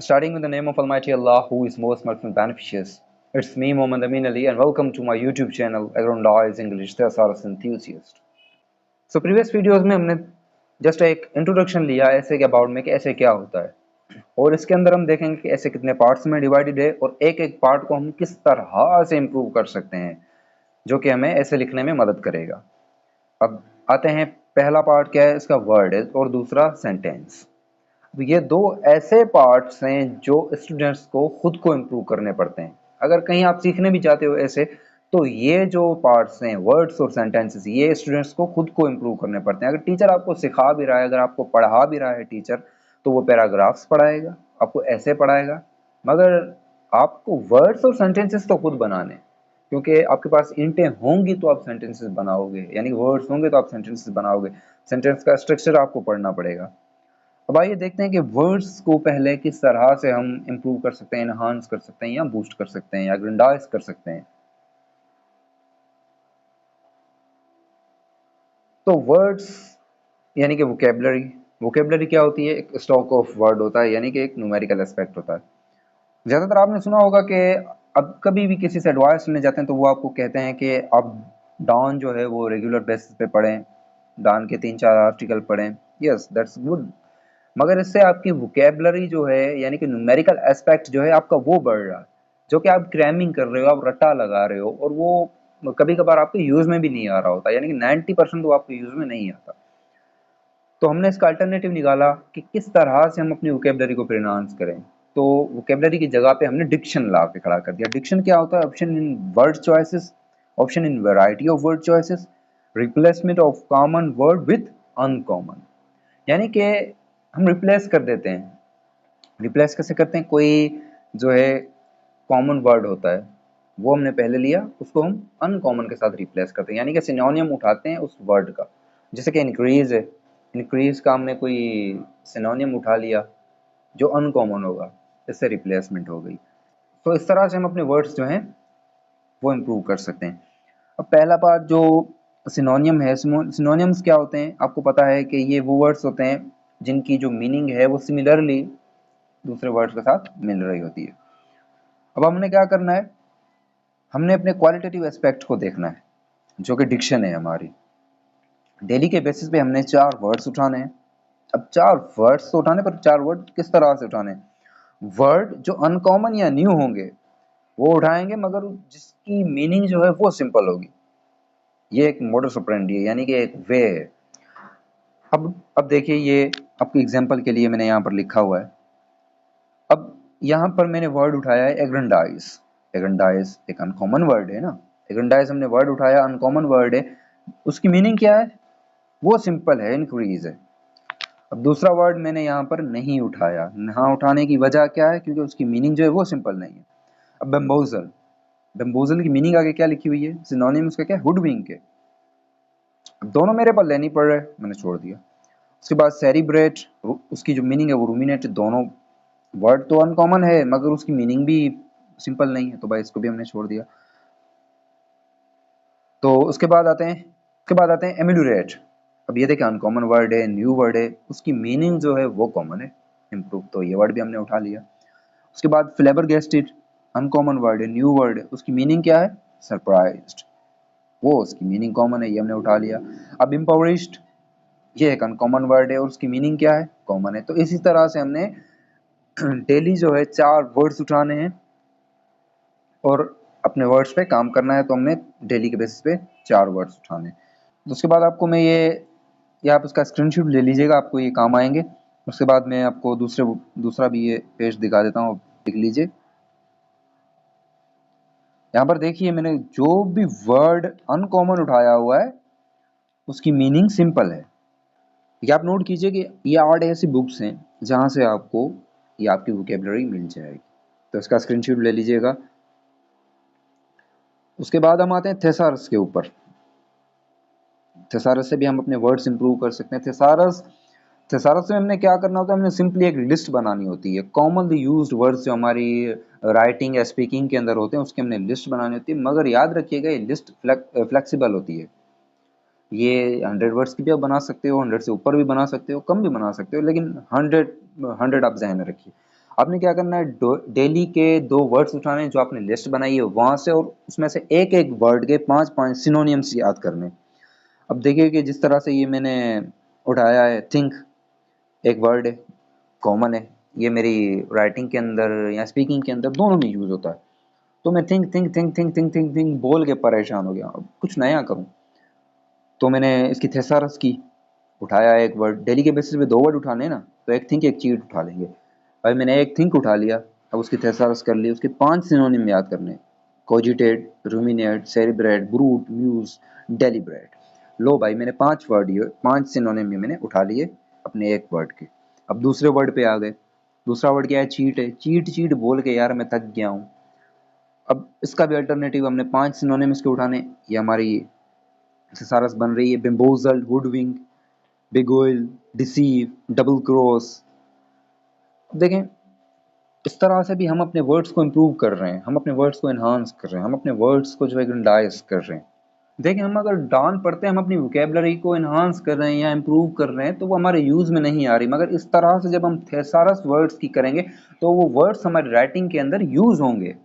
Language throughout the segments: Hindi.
Starting with the name of Almighty Allah, who is most merciful and beneficious. It's me, Mohammad Amin Ali, and welcome to my YouTube channel, Agrondize English Thesaurus Enthusiast. So previous videos में हमने जस्ट एक इंट्रोडक्शन लिया ऐसे के अबाउट में कि ऐसे क्या होता है, और इसके अंदर हम देखेंगे कि ऐसे कितने पार्ट्स में डिवाइडेड है और एक एक पार्ट को हम किस तरह से इम्प्रूव कर सकते हैं, जो कि हमें ऐसे लिखने में मदद करेगा। अब आते हैं, पहला पार्ट क्या है, इसका वर्ड है, और दूसरा सेंटेंस। ये दो ऐसे पार्ट्स हैं जो स्टूडेंट्स को खुद को इम्प्रूव करने पड़ते हैं। अगर कहीं आप सीखने भी चाहते हो ऐसे, तो ये जो पार्ट्स हैं, वर्ड्स और सेंटेंसेस, ये स्टूडेंट्स को खुद को इम्प्रूव करने पड़ते हैं। अगर टीचर आपको सिखा भी रहा है, अगर आपको पढ़ा भी रहा है टीचर, तो वो पैराग्राफ्स पढ़ाएगा, आपको ऐसे पढ़ाएगा, मगर आपको वर्ड्स और सेंटेंसेस तो खुद बनाने, क्योंकि आपके पास इंटें होंगी तो आप सेंटेंसेस बनाओगे, यानी वर्ड्स होंगे तो आप सेंटेंसेस बनाओगे। सेंटेंस का स्ट्रक्चर आपको पढ़ना पड़ेगा। अब आइए देखते हैं कि वर्ड्स को पहले किस तरह से हम इम्प्रूव कर सकते हैं, एनहांस कर सकते हैं, या बूस्ट कर सकते हैं, या ग्रैंडाइज कर सकते हैं। तो वर्ड्स यानी कि वोकेबलरी। वोकेबलरी क्या होती है? एक स्टॉक ऑफ वर्ड होता है, यानी कि एक न्यूमेरिकल एस्पेक्ट होता है। ज़्यादातर आपने सुना होगा कि अब कभी भी किसी से एडवाइस लेने जाते हैं तो वो आपको कहते हैं कि आप डॉन जो है वो रेगुलर बेसिस पे पढ़ें, डॉन के 3-4 आर्टिकल पढ़ें। यस, दैट्स गुड, मगर इससे आपकी वोकेबलरी जो है, यानी कि न्यूमेरिकल एस्पेक्ट जो है आपका, वो बढ़ रहा है, जो कि आप क्रैमिंग कर रहे हो, आप रट्टा लगा रहे हो, और वो कभी कभार आपके यूज में भी नहीं आ रहा होता, यानी कि 90% वो आपके यूज में नहीं आता। तो हमने इसका अल्टरनेटिव निकाला कि किस तरह से हम अपनी वोकेबलरी को एनहांस करें। तो वोकेबलरी की जगह पे हमने डिक्शन ला के खड़ा कर दिया। डिक्शन क्या होता है? Option in word choices, option in variety of word choices, replacement of common word with uncommon. यानी कि हम रिप्लेस कर देते हैं। रिप्लेस कैसे करते हैं? कोई जो है कॉमन वर्ड होता है, वो हमने पहले लिया, उसको हम अनकॉमन के साथ रिप्लेस करते हैं, यानी कि सिनोनियम उठाते हैं उस वर्ड का। जैसे कि इंक्रीज है, इंक्रीज का हमने कोई सिनोनियम उठा लिया जो अनकॉमन होगा, इससे रिप्लेसमेंट हो गई। तो इस तरह से हम अपने वर्ड्स जो हैं वो इम्प्रूव कर सकते हैं। अब पहला पार्ट जो सिनोनियम है, सिनोनियम्स क्या होते हैं? आपको पता है कि ये वो वर्ड्स होते हैं जिनकी जो मीनिंग है वो सिमिलरली दूसरे वर्ड्स के साथ मिल रही होती है। अब हमने क्या करना है? हमने अपने क्वालिटेटिव एस्पेक्ट को देखना है, जो कि डिक्शन है हमारी। डेली के बेसिस पे हमने 4 वर्ड्स उठाने हैं। अब 4 वर्ड्स तो उठाने, पर 4 वर्ड किस तरह से उठाने? वर्ड जो अनकॉमन या न्यू होंगे वो उठाएंगे, मगर जिसकी मीनिंग जो है वो सिंपल होगी। ये एक मोडस ऑपरेंडी है, यानी कि एक वे है। अब देखिए, ये आपके एग्जांपल के लिए मैंने यहाँ पर लिखा हुआ है। अब यहाँ पर मैंने वर्ड उठाया है एग्रेंडाइज। एग्रेंडाइज एक अनकॉमन वर्ड है ना। एग्रेंडाइज हमने वर्ड उठाया, अनकॉमन वर्ड है, उसकी मीनिंग क्या है? वो सिंपल है, इंक्रीज है। अब दूसरा वर्ड मैंने यहाँ पर नहीं उठाया, यहाँ उठाने की वजह क्या है? क्योंकि उसकी मीनिंग जो है वो सिंपल नहीं है। अब बेम्बोजल, बेम्बोजल की मीनिंग आगे क्या लिखी हुई है? सिनोनिम उसका क्या है? हुडविंक है। अब दोनों मेरे पर लेनी पड़ रहा है, मैंने छोड़ दिया। उसके बाद सेरिब्रेट, उसकी जो मीनिंग है वो रूमिनेट। दोनों वर्ड तो अनकॉमन है, मगर उसकी मीनिंग भी सिंपल नहीं है, तो भाई इसको भी हमने छोड़ दिया। तो उसके बाद आते हैं एमिलुरेट। अब ये देखिए, अनकॉमन वर्ड है, न्यू वर्ड है, उसकी मीनिंग जो है वो कॉमन है, इम्प्रूव, तो ये वर्ड भी हमने उठा लिया। उसके बाद फ्लेबरगेस्टेड, अनकॉमन वर्ड है, न्यू वर्ड है, उसकी मीनिंग क्या है? सरप्राइज्ड, वो उसकी मीनिंग कॉमन है, ये हमने उठा लिया। अब इम्पोवरिश्ड, ये एक अनकॉमन वर्ड है और उसकी मीनिंग क्या है? कॉमन है। तो इसी तरह से हमने डेली जो है 4 वर्ड्स उठाने हैं और अपने वर्ड्स पे काम करना है। तो हमने डेली के बेसिस पे 4 वर्ड्स उठाने हैं। तो उसके बाद आपको मैं ये आप इसका स्क्रीनशॉट ले लीजिएगा, आपको ये काम आएंगे। उसके बाद मैं आपको दूसरा भी ये पेज दिखा देता हूँ, देख लीजिए। यहाँ पर देखिए, मैंने जो भी वर्ड अनकॉमन उठाया हुआ है उसकी मीनिंग सिंपल है। ये आप नोट कीजिए कि ये 8 ऐसी बुक्स हैं जहाँ से आपको ये आपकी वोकेबलरी मिल जाएगी। तो इसका स्क्रीनशॉट ले लीजिएगा। उसके बाद हम आते हैं थेसारस के ऊपर। थेसारस से भी हम अपने वर्ड्स इंप्रूव कर सकते हैं। थेसारस में हमने क्या करना होता है? हमने सिंपली एक लिस्ट बनानी होती है, कॉमनली यूज्ड वर्ड्स जो हमारी राइटिंग या स्पीकिंग के अंदर होते हैं उसकी हमने लिस्ट बनानी होती है। मगर याद रखिएगा, ये लिस्ट फ्लेक्सिबल होती है। ये 100 वर्ड्स की भी आप बना सकते हो, 100 से ऊपर भी बना सकते हो, कम भी बना सकते हो, लेकिन 100 आप ध्यान में रखिए। आपने क्या करना है, डेली के 2 वर्ड्स उठाने हैं जो आपने लिस्ट बनाई है वहां से, और उसमें से एक एक वर्ड के 5-5 सिनोनिम्स याद करने। अब देखिए कि जिस तरह से ये मैंने उठाया है, थिंक एक वर्ड है, कॉमन है, ये मेरी राइटिंग के अंदर या स्पीकिंग के अंदर दोनों में यूज होता है। तो मैं think think think think think think think बोल के परेशान हो गया, अब कुछ नया करूं। तो मैंने इसकी थेसारस की, उठाया एक वर्ड, डेली के बेसिस पे 2 वर्ड उठाने हैं ना, तो एक थिंक एक चीट उठा लेंगे। भाई मैंने एक थिंक उठा लिया, अब उसकी थेसारस कर ली, उसके 5 सिनोनिम याद करने, कोजिटेट, रूमिनेट, सेरिब्रेट, ब्रूट, म्यूज, डेलिब्रेट। लो भाई मैंने 5 वर्ड, ये 5 सिनोनिम ये मैंने उठा लिए अपने एक वर्ड के। अब दूसरे वर्ड पे आ गए। दूसरा वर्ड क्या है, चीट है। चीट चीट बोल के यार मैं थक गया हूँ। अब इसका भी अल्टरनेटिव हमने 5 सिनोनिम इसके उठाने, ये हमारी थिसारस बन रही है, बिम्बोजल्ड, वुडविंग, बिगोइल, डिसीव, डबल क्रॉस। देखें इस तरह से भी हम अपने वर्ड्स को इम्प्रूव कर रहे हैं, हम अपने वर्ड्स को एनहांस कर रहे हैं, हम अपने वर्ड्स को जो है ग्रेंडाइज कर रहे हैं। देखें हम अगर डाउन पढ़ते हैं, हम अपनी वोकेबलरी को एनहांस कर रहे हैं या इम्प्रूव कर रहे हैं, तो वो हमारे यूज में नहीं आ रही। मगर इस तरह से जब हम थेसारस वर्ड्स की करेंगे तो वो वर्ड्स हमारी राइटिंग के अंदर यूज होंगे।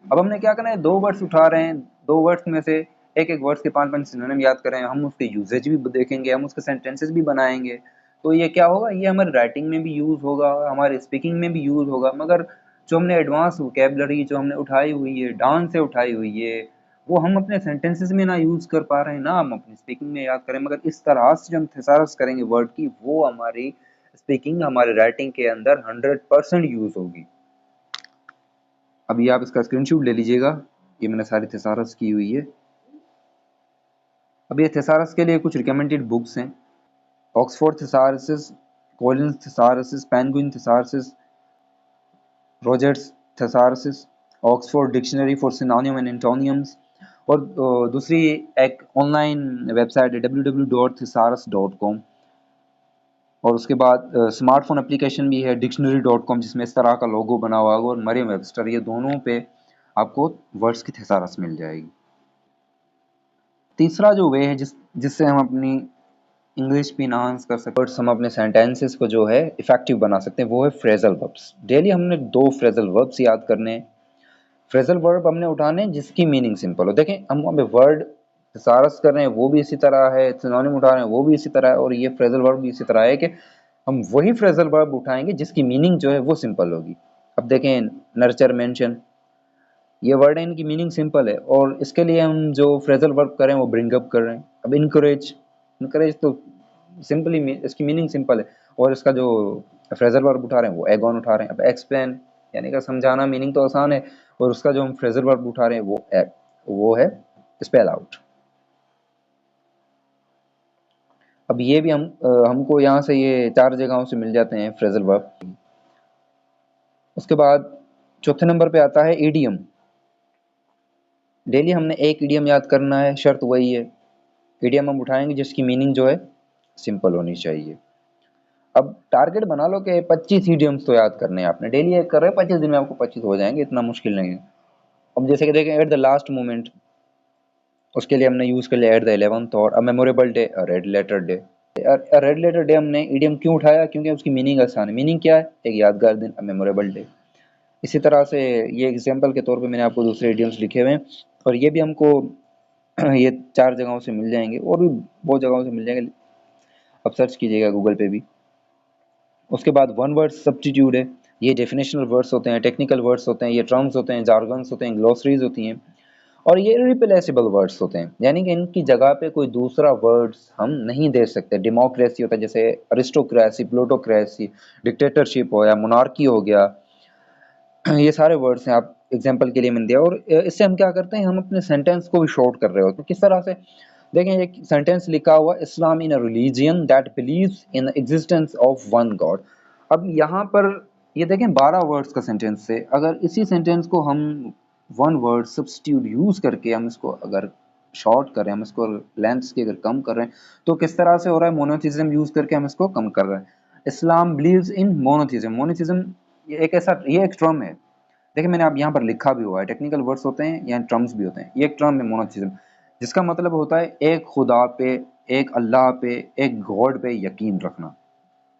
अब हमने क्या करना है, 2 वर्ड्स उठा रहे हैं, 2 वर्ड्स में से एक एक वर्ड्स के 5-5 सिनोनिम याद करें, हम उसके यूजेज भी देखेंगे, हम उसके सेंटेंसेस भी बनाएंगे। तो ये क्या होगा, ये हमारी राइटिंग में भी यूज होगा, हमारे स्पीकिंग में भी यूज होगा। मगर जो हमने एडवांस वोकेबलरी जो हमने उठाई हुई है, डांस से उठाई हुई है, वो हम अपने सेंटेंसेस में ना यूज कर पा रहे हैं, ना हम अपनी स्पीकिंग में याद करें। मगर इस तरह से जो हम थेसारस करेंगे वर्ड की, वो हमारी स्पीकिंग, हमारी राइटिंग के अंदर 100% यूज होगी। अभी आप इसका स्क्रीनशॉट ले लीजिएगा, ये मैंने सारी थेसारस की हुई है। अब ये थेसारस के लिए कुछ रिकमेंडेड बुक्स हैं, Oxford thesauruses, Collins thesauruses, Penguin thesauruses, Rogers thesauruses, Oxford dictionary for synonym and antonyms, और दूसरी एक ऑनलाइन वेबसाइट है www.thesaurus.com, और उसके बाद स्मार्टफोन एप्लीकेशन भी है dictionary.com, जिसमें इस तरह का लोगो बना हुआ होगा, और मरियम वेबस्टर, ये दोनों पे आपको वर्ड्स की थेसारस मिल जाएगी। तीसरा जो वे है जिससे हम अपनी इंग्लिश भी इनहांस कर सकते हैं, वर्ड्स हम अपने सेंटेंसेस को जो है इफेक्टिव बना सकते हैं, वो है फ्रेजल वर्ब्स। डेली हमने 2 फ्रेजल वर्ब्स याद करने हैं। फ्रेजल वर्ब हमने उठाने हैं जिसकी मीनिंग सिंपल हो। देखें हम हमें वर्ड थेसारस कर रहे हैं वो भी इसी तरह है, सिनोनिम उठा रहे हैं वो भी इसी तरह है, और ये फ्रेजल वर्ब भी इसी तरह है कि हम वही फ्रेजल वर्ब उठाएंगे जिसकी मीनिंग जो है वो सिंपल होगी। अब देखें नर्चर, मेंशन, ये वर्ड है, इनकी मीनिंग सिंपल है, और इसके लिए हम जो फ्रेजल वर्ब कर रहे हैं वो ब्रिंग अप कर रहे हैं। अब इनकरेज, इनकरेज तो सिंपली इसकी मीनिंग सिंपल है, और इसका जो फ्रेजल वर्ब उठा रहे हैं वो एगोन उठा रहे हैं। अब एक्सप्लेन यानी कि समझाना, मीनिंग तो आसान है, और उसका जो हम फ्रेजल वर्ब उठा रहे हैं वो है स्पेल आउट। अब ये भी हमको यहाँ से ये 4 जगहों से मिल जाते हैं फ्रेजल वर्ब। उसके बाद चौथे नंबर पे आता है ईडियम। डेली हमने एक ईडियम याद करना है, शर्त वही है, ईडियम हम उठाएंगे जिसकी मीनिंग जो है सिंपल होनी चाहिए। अब टारगेट बना लो कि 25 ईडियम्स तो याद करने हैं आपने, डेली एक कर रहे हैं, 25 दिन में आपको 25 हो जाएंगे, इतना मुश्किल नहीं है। अब जैसे कि देखें एट द लास्ट मोमेंट, उसके लिए हमने यूज कर लिया एट द 11th, और a memorable day, a red letter day. Red letter day हमने ईडियम क्यों उठाया, क्योंकि उसकी मीनिंग आसान है। मीनिंग क्या है, एक यादगार दिन, अ मेमोरेबल डे। इसी तरह से ये एग्जाम्पल के तौर पे मैंने आपको दूसरे ईडियम्स लिखे हुए हैं, और ये भी हमको ये 4 जगहों से मिल जाएंगे, और भी बहुत जगहों से मिल जाएंगे, अब सर्च कीजिएगा गूगल पे भी। उसके बाद वन वर्ड सब्स्टिट्यूट है, ये डेफिनेशनल वर्ड्स होते हैं, टेक्निकल वर्ड्स होते हैं, ये टर्म्स होते हैं, जार्गन्स होते हैं, ग्लोसरीज होती हैं, और ये रिप्लेसेबल वर्ड्स होते हैं, यानी कि इनकी जगह पे कोई दूसरा वर्ड्स हम नहीं दे सकते। डेमोक्रेसी होता है, जैसे अरिस्टोक्रेसी, प्लूटोक्रेसी, डिक्टेटरशिप हो या मोनार्की हो गया, ये सारे वर्ड्स हैं, आप एग्जांपल के लिए मैंने दिया। और इससे हम क्या करते हैं, हम अपने सेंटेंस को भी शॉर्ट कर रहे होते हैं। किस तरह से, देखें एक सेंटेंस लिखा हुआ, Islam in a religion that believes in the existence of one God. अब यहाँ पर ये देखें 12 वर्ड्स का सेंटेंस है, अगर इसी सेंटेंस को हम वन वर्ड सब्स्टिट्यूट यूज करके हम इसको अगर शॉर्ट करें, हम इसको लेंथ की अगर कम कर रहे हैं, तो किस तरह से हो रहा है, मोनोथिज्म यूज करके हम इसको कम कर रहे हैं। इस्लाम बिलीव्स इन मोनोथिज्म, मोनोथिज्म ये एक ऐसा, ये एक टर्म है। देखिए मैंने आप यहाँ पर लिखा भी हुआ है, टेक्निकल वर्ड्स होते हैं या टर्म्स भी होते हैं, ये एक टर्म है मोनोथिज्म, जिसका मतलब होता है एक खुदा पे, एक अल्लाह पे, एक गॉड पे यकीन रखना।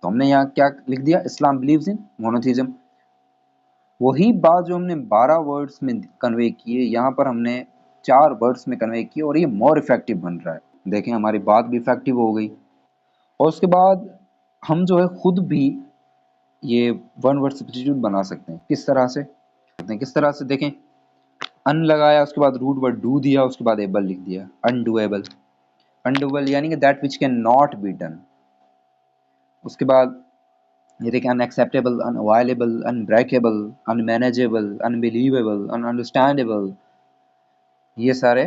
तो हमने यहाँ क्या लिख दिया, इस्लाम बिलीव्स इन मोनोथिज्म। वही बात जो हमने 12 वर्ड्स में कन्वे की है, यहाँ पर हमने 4 वर्ड्स में कन्वे की और ये मोर इफेक्टिव बन रहा है। देखें हमारी बात भी इफेक्टिव हो गई। और उसके बाद हम जो है खुद भी ये वन वर्ड सब्स्टिट्यूट बना सकते हैं। किस तरह से किस तरह से देखें, अन लगाया, उसके बाद रूट वर्ड डू दिया, उसके बाद एबल लिख दिया, अनडूएबल। अनडूएबल यानी कि that which can not be done. उसके बाद ये देखें, अनएक्सेप्टेबल, अनअवाइलेबल, अनब्रेकेबल, अनमैनेजेबल, अनबिलीवेबल, अनअंडरस्टैंडेबल, ये सारे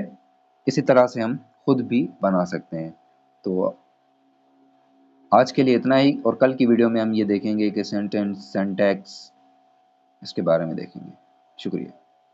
इसी तरह से हम खुद भी बना सकते हैं। तो आज के लिए इतना ही, और कल की वीडियो में हम ये देखेंगे कि सेंटेंस, सिंटैक्स, इसके बारे में देखेंगे। शुक्रिया।